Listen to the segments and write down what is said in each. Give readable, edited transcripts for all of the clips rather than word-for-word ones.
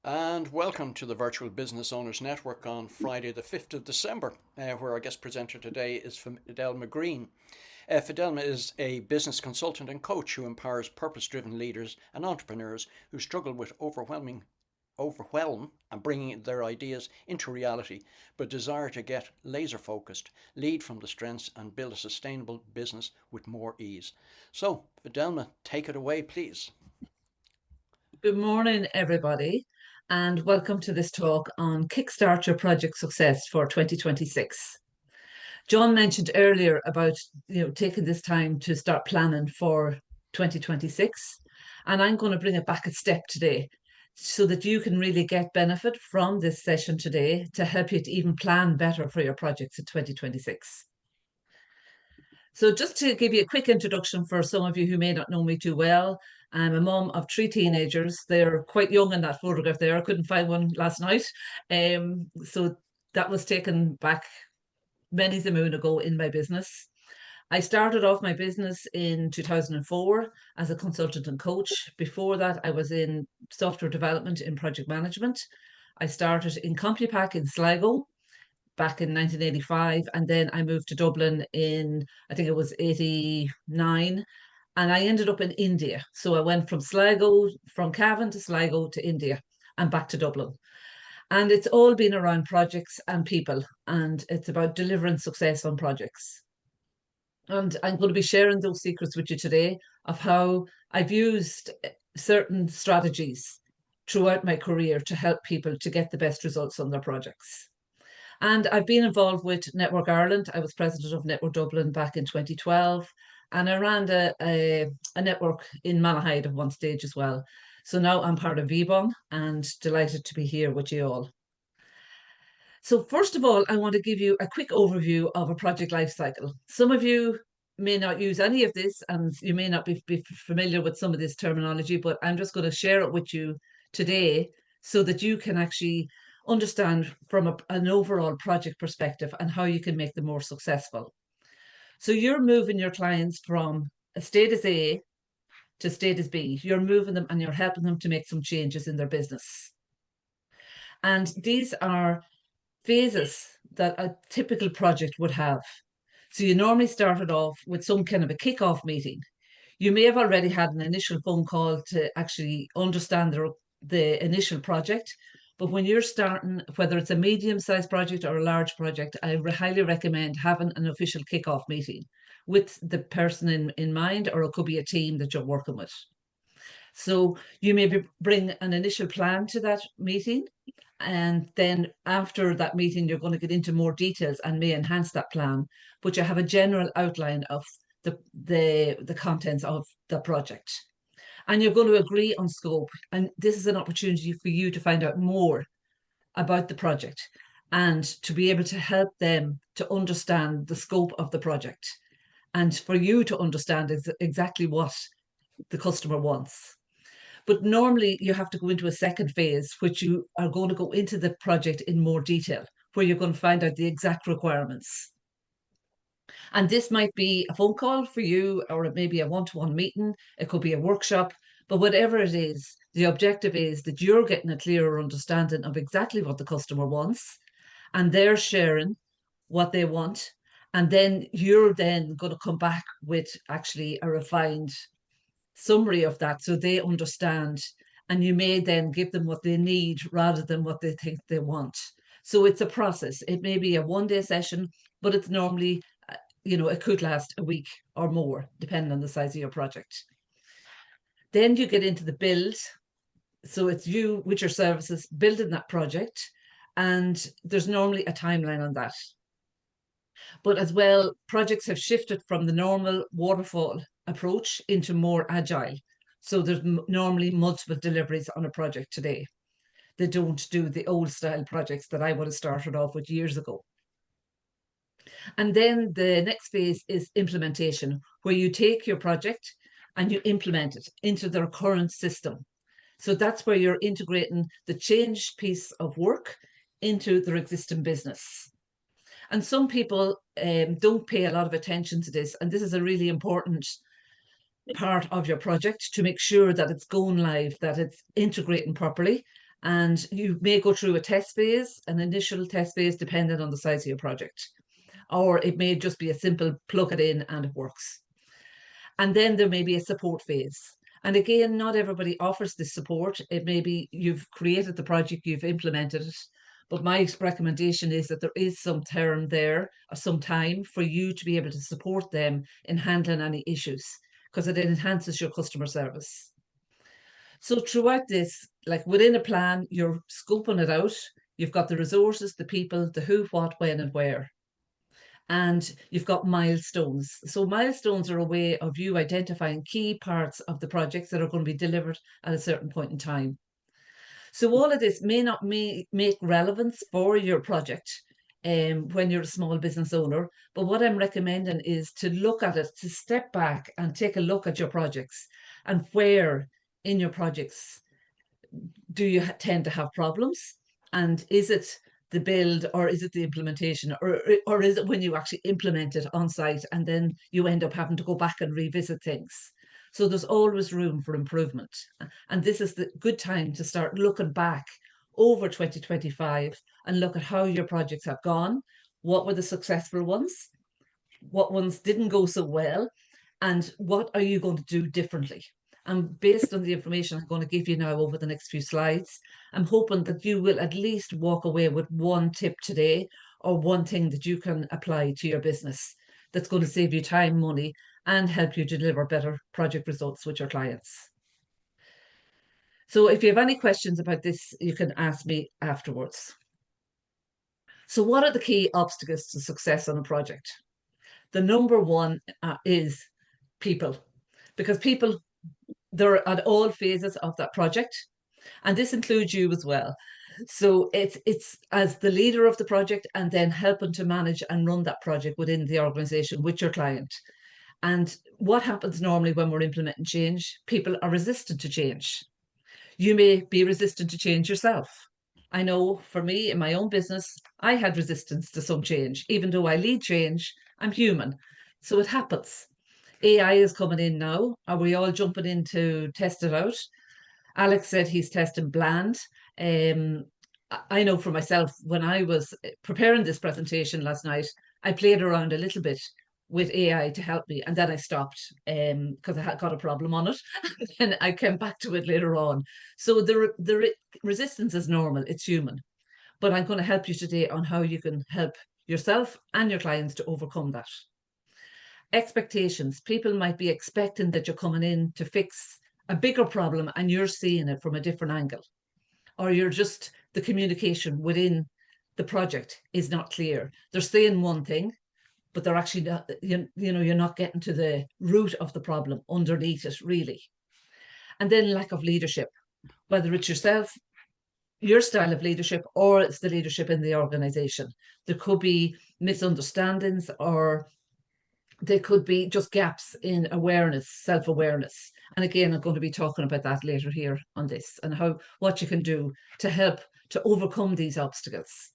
And welcome to the Virtual Business Owners Network on Friday, the 5th of December, where our guest presenter today is Fidelma Greene. Fidelma is a business consultant and coach who empowers purpose-driven leaders and entrepreneurs who struggle with overwhelm and bringing their ideas into reality, but desire to get laser focused, lead from the strengths, and build a sustainable business with more ease. So, Fidelma, take it away, please. Good morning, everybody, and welcome to this talk on Kickstart Your Project Success for 2026. John mentioned earlier about taking this time to start planning for 2026, and I'm going to bring it back a step today so that you can really get benefit from this session today to help you to even plan better for your projects in 2026. So just to give you a quick introduction for some of you who may not know me too well, I'm a mum of three teenagers. They're quite young in that photograph there. I couldn't find one last night. So that was taken back many a moon ago in my business. I started off my business in 2004 as a consultant and coach. Before that, I was in software development in project management. I started in Compupack in Sligo back in 1985, and then I moved to Dublin in, I think it was 89, and I ended up in India. So I went from Cavan to Sligo to India and back to Dublin. And it's all been around projects and people, and it's about delivering success on projects. And I'm going to be sharing those secrets with you today of how I've used certain strategies throughout my career to help people to get the best results on their projects. And I've been involved with Network Ireland. I was president of Network Dublin back in 2012. And I ran a network in Malahide at one stage as well. So now I'm part of vBON and delighted to be here with you all. So first of all, I want to give you a quick overview of a project lifecycle. Some of you may not use any of this and you may not be familiar with some of this terminology, but I'm just going to share it with you today so that you can actually understand from an overall project perspective and how you can make them more successful. So you're moving your clients from a status A to status B. You're moving them and you're helping them to make some changes in their business. And these are phases that a typical project would have. So you normally started off with some kind of a kick-off meeting. You may have already had an initial phone call to actually understand the initial project. But when you're starting, whether it's a medium-sized project or a large project, I highly recommend having an official kick-off meeting with the person in mind, or it could be a team that you're working with. So you maybe bring an initial plan to that meeting, and then after that meeting, you're going to get into more details and may enhance that plan, but you have a general outline of the contents of the project. And you're going to agree on scope. And this is an opportunity for you to find out more about the project and to be able to help them to understand the scope of the project and for you to understand exactly what the customer wants. But normally you have to go into a second phase, which you are going to go into the project in more detail, where you're going to find out the exact requirements. And this might be a phone call for you, or it may be a one-to-one meeting. It could be a workshop, but whatever it is, the objective is that you're getting a clearer understanding of exactly what the customer wants, and they're sharing what they want. And then you're then going to come back with actually a refined summary of that so they understand, and you may then give them what they need rather than what they think they want. So it's a process. It may be a one-day session, but it's normally it could last a week or more depending on the size of your project. Then you get into the build. So it's you with your services building that project, and there's normally a timeline on that. But as well, projects have shifted from the normal waterfall approach into more agile. So there's normally multiple deliveries on a project today. They don't do the old style projects that I would have started off with years ago. And then the next phase is implementation, where you take your project and you implement it into their current system. So that's where you're integrating the change piece of work into their existing business. And some people don't pay a lot of attention to this. And this is a really important part of your project to make sure that it's going live, that it's integrating properly, And you may go through a test phase, an initial test phase, depending on the size of your project. Or it may just be a simple plug it in and it works. And then there may be a support phase. And again, not everybody offers this support. It may be you've created the project, you've implemented it. But my recommendation is that there is some term there, or some time for you to be able to support them in handling any issues, because it enhances your customer service. So throughout this, like within a plan, you're scoping it out. You've got the resources, the people, the who, what, when, and where. And you've got milestones. So milestones are a way of you identifying key parts of the projects that are going to be delivered at a certain point in time. So all of this may not make relevance for your project when you're a small business owner, but what I'm recommending is to look at it, to step back and take a look at your projects and where in your projects do you tend to have problems, and is it the build or is it the implementation, or is it when you actually implement it on site and then you end up having to go back and revisit things. So there's always room for improvement, and this is the good time to start looking back over 2025 and look at how your projects have gone, what were the successful ones, what ones didn't go so well, and what are you going to do differently. And based on the information I'm going to give you now over the next few slides, I'm hoping that you will at least walk away with one tip today, or one thing that you can apply to your business that's going to save you time, money, and help you deliver better project results with your clients. So if you have any questions about this, you can ask me afterwards. So what are the key obstacles to success on a project? The number one is people, because people, they're at all phases of that project, and this includes you as well. So it's as the leader of the project, and then helping to manage and run that project within the organization with your client. And what happens normally when we're implementing change? People are resistant to change. You may be resistant to change yourself. I know for me in my own business, I had resistance to some change. Even though I lead change, I'm human. So it happens. AI is coming in now. Are we all jumping in to test it out? Alex said he's testing Bland. I know for myself, when I was preparing this presentation last night, I played around a little bit with AI to help me, and then I stopped because I had got a problem on it, and I came back to it later on. So the resistance is normal; it's human. But I'm going to help you today on how you can help yourself and your clients to overcome that. Expectations. People might be expecting that you're coming in to fix a bigger problem and you're seeing it from a different angle, or you're just, the communication within the project is not clear. They're saying one thing, but they're actually not, you're not getting to the root of the problem underneath it, really. And then lack of leadership, whether it's yourself, your style of leadership, or it's the leadership in the organization. There could be misunderstandings, or there could be just gaps in awareness, self-awareness. And again, I'm going to be talking about that later here on this, and what you can do to help to overcome these obstacles.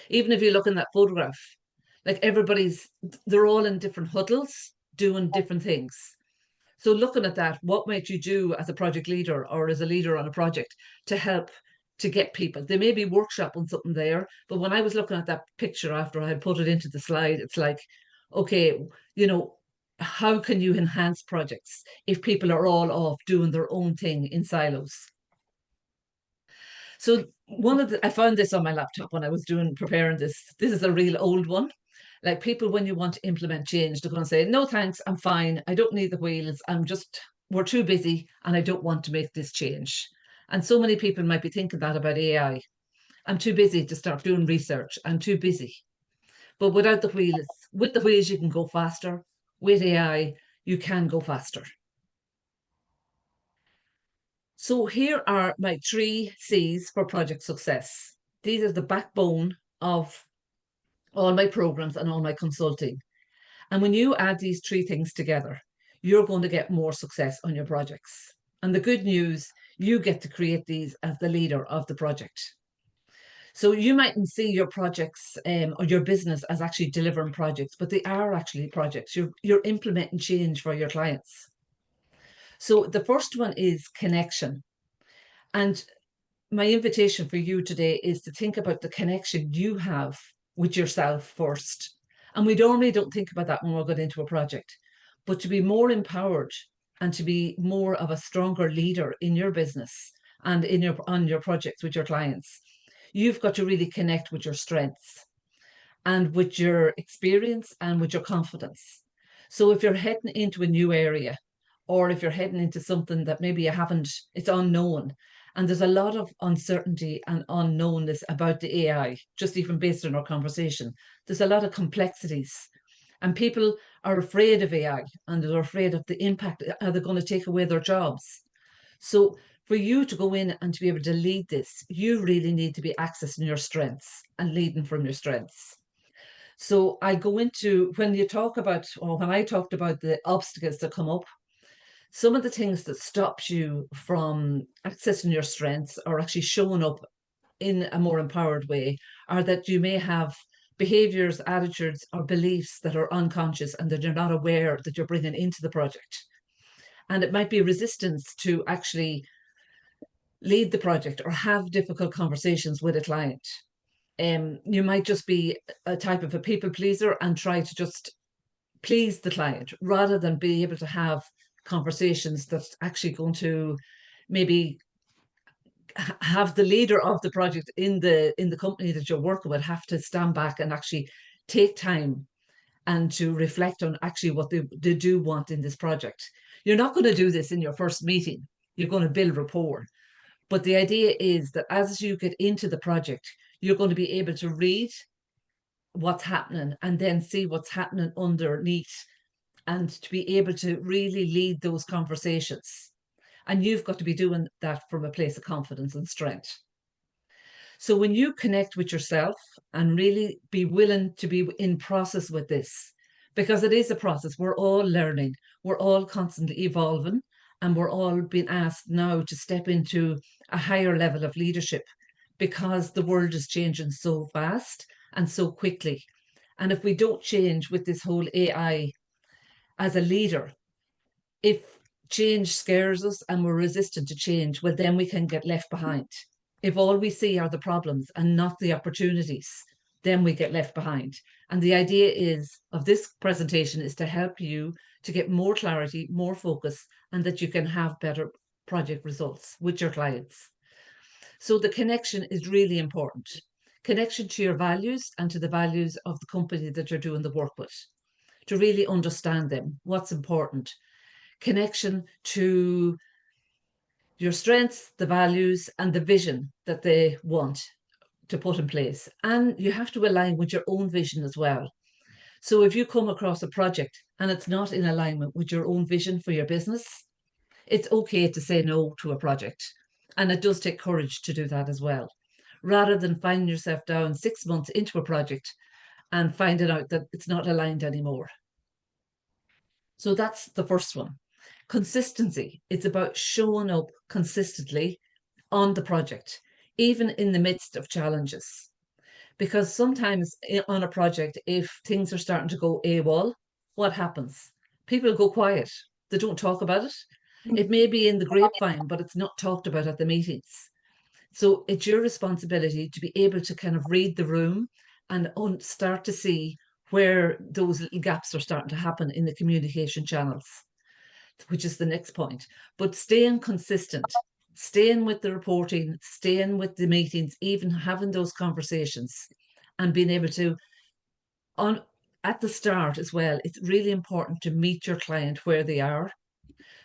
Even if you look in that photograph, like they're all in different huddles doing different things. So looking at that, what might you do as a project leader or as a leader on a project to help to get people? They may be workshopping something there, but when I was looking at that picture after I had put it into the slide, it's like, okay, how can you enhance projects if people are all off doing their own thing in silos? So I found this on my laptop when I was preparing this. This is a real old one. Like, people, when you want to implement change, they're going to say, no, thanks, I'm fine. I don't need the wheels. We're too busy and I don't want to make this change. And so many people might be thinking that about AI. I'm too busy to start doing research. I'm too busy. But without the wheels, with the wheels, you can go faster. With AI, you can go faster. So here are my 3 C's for project success. These are the backbone of all my programs and all my consulting. And when you add these 3 things together, you're going to get more success on your projects. And the good news, you get to create these as the leader of the project. So you mightn't see your projects or your business as actually delivering projects, but they are actually projects. You're implementing change for your clients. So the first one is connection. And my invitation for you today is to think about the connection you have with yourself first. And we normally don't think about that when we're going into a project, but to be more empowered and to be more of a stronger leader in your business and on your projects with your clients, you've got to really connect with your strengths and with your experience and with your confidence. So if you're heading into a new area, or if you're heading into something that maybe you haven't, it's unknown, and there's a lot of uncertainty and unknownness about the AI, just even based on our conversation, there's a lot of complexities. And people are afraid of AI and they're afraid of the impact. Are they going to take away their jobs? So for you to go in and to be able to lead this, you really need to be accessing your strengths and leading from your strengths. So I go into, when you talk about, or when I talked about the obstacles that come up, some of the things that stops you from accessing your strengths or actually showing up in a more empowered way are that you may have behaviors, attitudes, or beliefs that are unconscious and that you're not aware that you're bringing into the project. And it might be resistance to actually lead the project or have difficult conversations with a client. You might just be a type of a people pleaser and try to just please the client rather than be able to have conversations that's actually going to maybe have the leader of the project in the company that you're working with have to stand back and actually take time and to reflect on actually what they do want in this project. You're not going to do this in your first meeting. You're going to build rapport. But the idea is that as you get into the project, you're going to be able to read what's happening and then see what's happening underneath and to be able to really lead those conversations. And you've got to be doing that from a place of confidence and strength. So when you connect with yourself and really be willing to be in process with this, because it is a process, we're all learning, we're all constantly evolving, and we're all being asked now to step into a higher level of leadership because the world is changing so fast and so quickly. And if we don't change with this whole AI as a leader, if change scares us and we're resistant to change, well, then we can get left behind. If all we see are the problems and not the opportunities, then we get left behind. And the idea is of this presentation is to help you to get more clarity, more focus, and that you can have better project results with your clients. So the connection is really important. Connection to your values and to the values of the company that you're doing the work with, to really understand them, what's important. Connection to your strengths, the values, and the vision that they want to put in place. And you have to align with your own vision as well. So if you come across a project and it's not in alignment with your own vision for your business, it's okay to say no to a project. And it does take courage to do that as well, rather than finding yourself down 6 months into a project and finding out that it's not aligned anymore. So that's the first one. Consistency. It's about showing up consistently on the project, even in the midst of challenges. Because sometimes on a project, if things are starting to go AWOL, what happens? People go quiet. They don't talk about it. It may be in the grapevine, but it's not talked about at the meetings. So it's your responsibility to be able to kind of read the room and start to see where those little gaps are starting to happen in the communication channels, which is the next point. But staying consistent, staying with the reporting, staying with the meetings, even having those conversations and being able to, at the start as well, it's really important to meet your client where they are.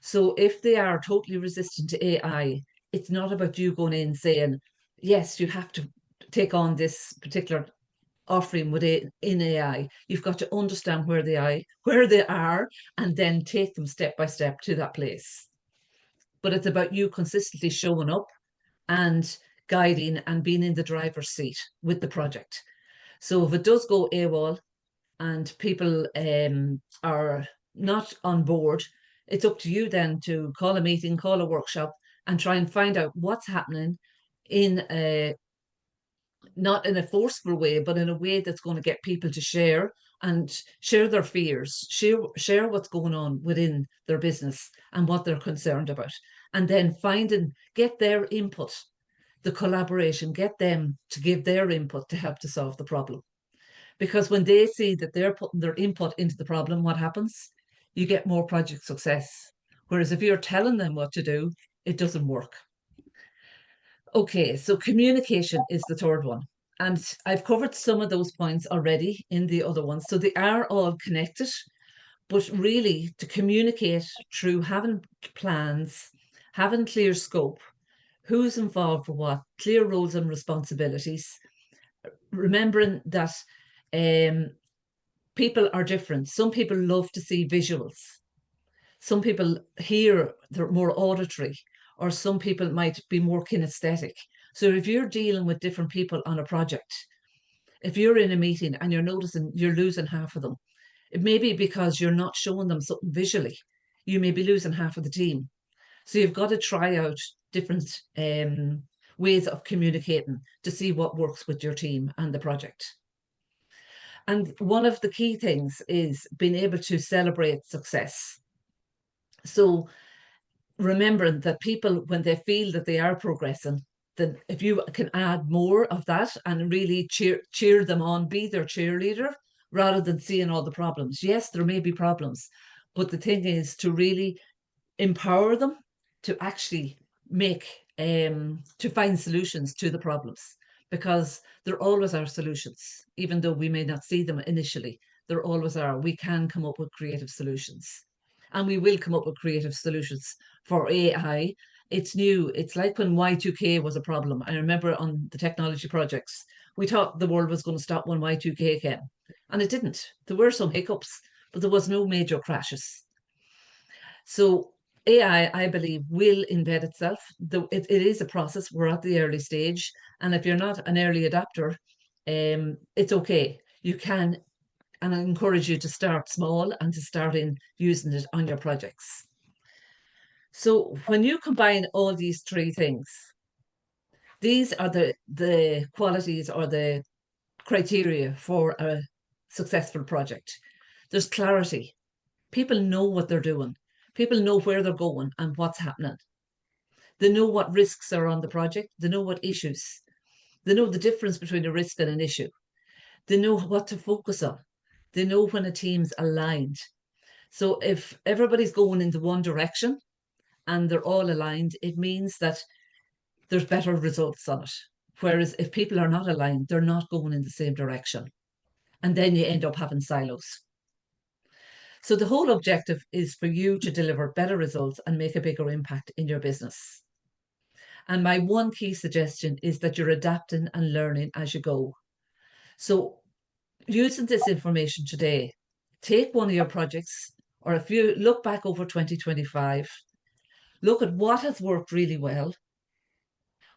So if they are totally resistant to AI, it's not about you going in saying, yes, you have to take on this particular offering within AI. You've got to understand where they are, and then take them step by step to that place. But it's about you consistently showing up and guiding and being in the driver's seat with the project. So if it does go AWOL and people are not on board, it's up to you then to call a meeting, call a workshop, and try and find out what's happening in a not in a forceful way, but in a way that's going to get people to share and share their fears, share what's going on within their business and what they're concerned about, and then get their input the collaboration, get them to give their input to help to solve the problem. Because when they see that they're putting their input into the problem, what happens? You get more project success. Whereas if you're telling them what to do, it doesn't work. Okay, so communication is the third one. And I've covered some of those points already in the other ones. So they are all connected, but really to communicate through having plans, having clear scope, who's involved for what, clear roles and responsibilities, remembering that people are different. Some people love to see visuals. Some people hear, they're more auditory, or some people might be more kinesthetic. So if you're dealing with different people on a project, if you're in a meeting and you're noticing you're losing half of them, it may be because you're not showing them something visually. You may be losing half of the team. So you've got to try out different ways of communicating to see what works with your team and the project. And one of the key things is being able to celebrate success. So remembering that people, when they feel that they are progressing, then if you can add more of that and really cheer them on, be their cheerleader, rather than seeing all the problems. Yes, there may be problems, but the thing is to really empower them to actually make to find solutions to the problems, because there always are solutions. Even though we may not see them initially, there always are. We can come up with creative solutions, and we will come up with creative solutions for AI. It's new. It's like when Y2K was a problem. I remember on the technology projects, we thought the world was going to stop when Y2K came, and it didn't. There were some hiccups, but there was no major crashes. So AI, I believe, will embed itself. It is a process. We're at the early stage. And if you're not an early adapter, it's okay. You can, and I encourage you to start small and to start in using it on your projects. So when you combine all these three things, these are the qualities or the criteria for a successful project. There's clarity. People know what they're doing. People know where they're going and what's happening. They know what risks are on the project. They know what issues. They know the difference between a risk and an issue. They know what to focus on. They know when a team's aligned. So if everybody's going into one direction and they're all aligned, it means that there's better results on it. Whereas if people are not aligned, they're not going in the same direction. And then you end up having silos. So the whole objective is for you to deliver better results and make a bigger impact in your business. And my one key suggestion is that you're adapting and learning as you go. So using this information today, take one of your projects, or if you look back over 2025, look at what has worked really well,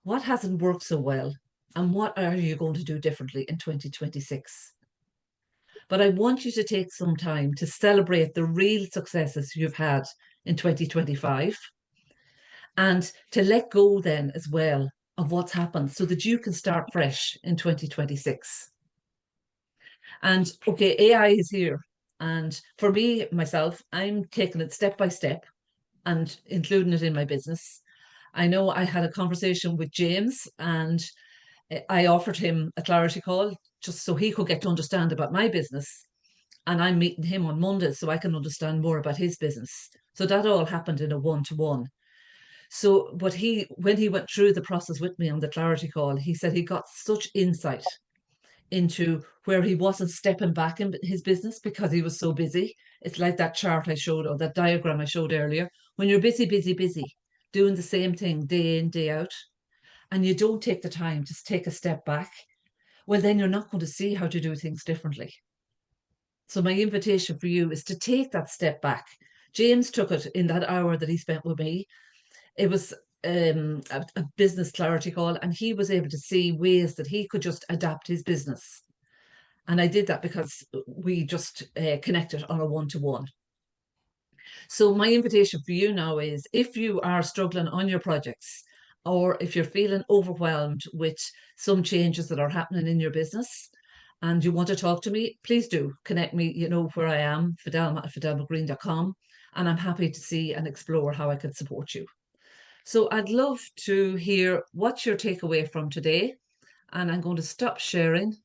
what hasn't worked so well, and what are you going to do differently in 2026. But I want you to take some time to celebrate the real successes you've had in 2025 and to let go then as well of what's happened so that you can start fresh in 2026. And okay, AI is here. And for me, myself, I'm taking it step by step and including it in my business. I know I had a conversation with James and I offered him a clarity call just so he could get to understand about my business. And I'm meeting him on Monday so I can understand more about his business. So that all happened in a one-to-one. So, but when he went through the process with me on the clarity call, he said he got such insight into where he wasn't stepping back in his business because he was so busy. It's like that chart I showed or that diagram I showed earlier. When you're busy, busy, busy, doing the same thing day in, day out, and you don't take the time to take a step back, well, then you're not going to see how to do things differently. So my invitation for you is to take that step back. James took it in that hour that he spent with me. It was a business clarity call, and he was able to see ways that he could just adapt his business. And I did that because we just connected on a one-to-one. So my invitation for you now is if you are struggling on your projects, or if you're feeling overwhelmed with some changes that are happening in your business, and you want to talk to me, please do connect me. You know where I am, Fidelma at fidelmagreene.com, and I'm happy to see and explore how I can support you. So I'd love to hear what's your takeaway from today, and I'm going to stop sharing.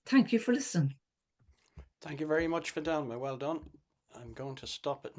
Thank you for listening. Thank you very much, Fidelma. Well done. I'm going to stop it now.